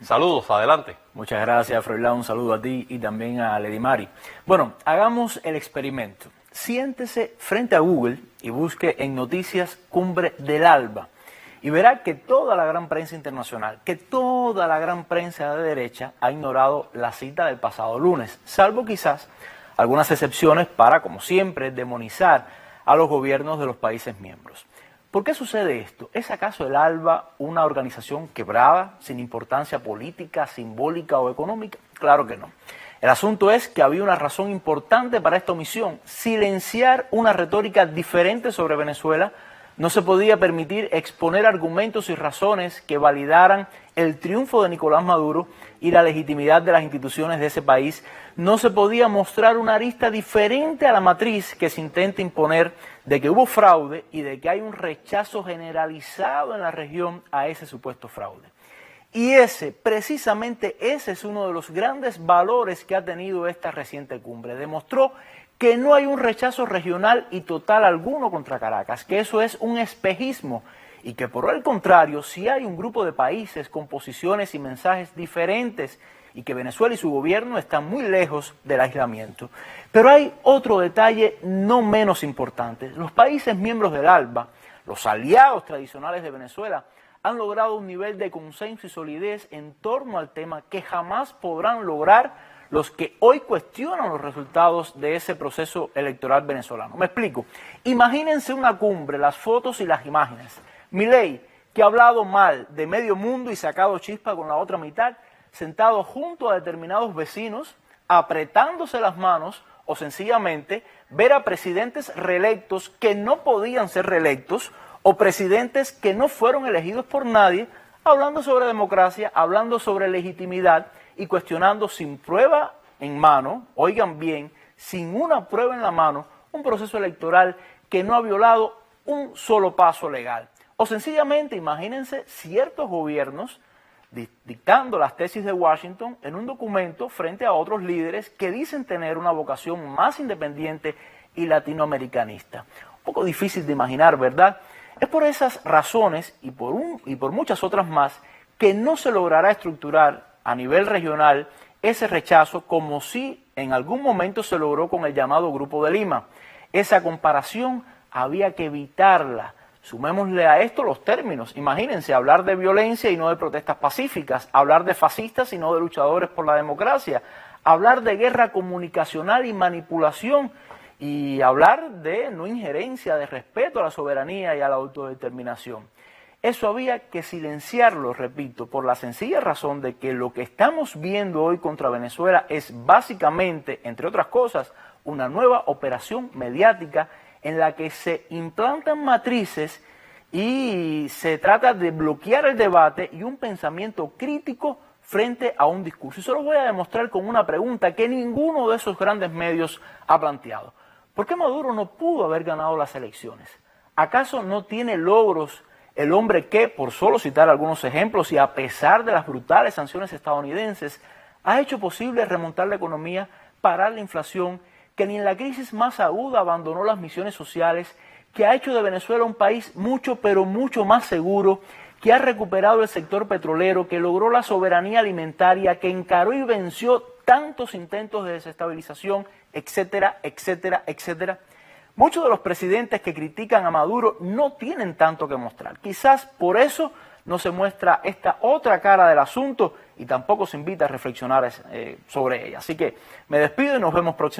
Saludos, adelante. Muchas gracias, Froilán. Un saludo a ti y también a Lady Mari. Bueno, hagamos el experimento. Siéntese frente a Google y busque en noticias Cumbre del ALBA. Y verá que toda la gran prensa internacional, que toda la gran prensa de derecha ha ignorado la cita del pasado lunes, salvo quizás algunas excepciones para, como siempre, demonizar a los gobiernos de los países miembros. ¿Por qué sucede esto? ¿Es acaso el ALBA una organización quebrada, sin importancia política, simbólica o económica? Claro que no. El asunto es que había una razón importante para esta omisión: silenciar una retórica diferente sobre Venezuela. No se podía permitir exponer argumentos y razones que validaran el triunfo de Nicolás Maduro y la legitimidad de las instituciones de ese país. No se podía mostrar una arista diferente a la matriz que se intenta imponer de que hubo fraude y de que hay un rechazo generalizado en la región a ese supuesto fraude. Y precisamente ese es uno de los grandes valores que ha tenido esta reciente cumbre. Demostró que no hay un rechazo regional y total alguno contra Caracas, que eso es un espejismo y que por el contrario sí hay un grupo de países con posiciones y mensajes diferentes y que Venezuela y su gobierno están muy lejos del aislamiento. Pero hay otro detalle no menos importante. Los países miembros del ALBA, los aliados tradicionales de Venezuela, han logrado un nivel de consenso y solidez en torno al tema que jamás podrán lograr los que hoy cuestionan los resultados de ese proceso electoral venezolano. Me explico. Imagínense una cumbre, las fotos y las imágenes. Milei, que ha hablado mal de medio mundo y sacado chispa con la otra mitad, sentado junto a determinados vecinos, apretándose las manos, o sencillamente ver a presidentes reelectos que no podían ser reelectos, o presidentes que no fueron elegidos por nadie, hablando sobre democracia, hablando sobre legitimidad y cuestionando sin prueba en mano, oigan bien, sin una prueba en la mano, un proceso electoral que no ha violado un solo paso legal. O sencillamente, imagínense ciertos gobiernos dictando las tesis de Washington en un documento frente a otros líderes que dicen tener una vocación más independiente y latinoamericanista. Un poco difícil de imaginar, ¿verdad? Es por esas razones y por muchas otras más que no se logrará estructurar a nivel regional ese rechazo como si en algún momento se logró con el llamado Grupo de Lima. Esa comparación había que evitarla. Sumémosle a esto los términos. Imagínense hablar de violencia y no de protestas pacíficas, hablar de fascistas y no de luchadores por la democracia, hablar de guerra comunicacional y manipulación y hablar de no injerencia, de respeto a la soberanía y a la autodeterminación. Eso había que silenciarlo, repito, por la sencilla razón de que lo que estamos viendo hoy contra Venezuela es básicamente, entre otras cosas, una nueva operación mediática en la que se implantan matrices y se trata de bloquear el debate y un pensamiento crítico frente a un discurso. Y se lo voy a demostrar con una pregunta que ninguno de esos grandes medios ha planteado. ¿Por qué Maduro no pudo haber ganado las elecciones? ¿Acaso no tiene logros el hombre que, por solo citar algunos ejemplos y a pesar de las brutales sanciones estadounidenses, ha hecho posible remontar la economía, parar la inflación, que ni en la crisis más aguda abandonó las misiones sociales, que ha hecho de Venezuela un país mucho pero mucho más seguro, que ha recuperado el sector petrolero, que logró la soberanía alimentaria, que encaró y venció tantos intentos de desestabilización, etcétera, etcétera, etcétera? Muchos de los presidentes que critican a Maduro no tienen tanto que mostrar. Quizás por eso no se muestra esta otra cara del asunto y tampoco se invita a reflexionar sobre ella. Así que me despido y nos vemos próximamente.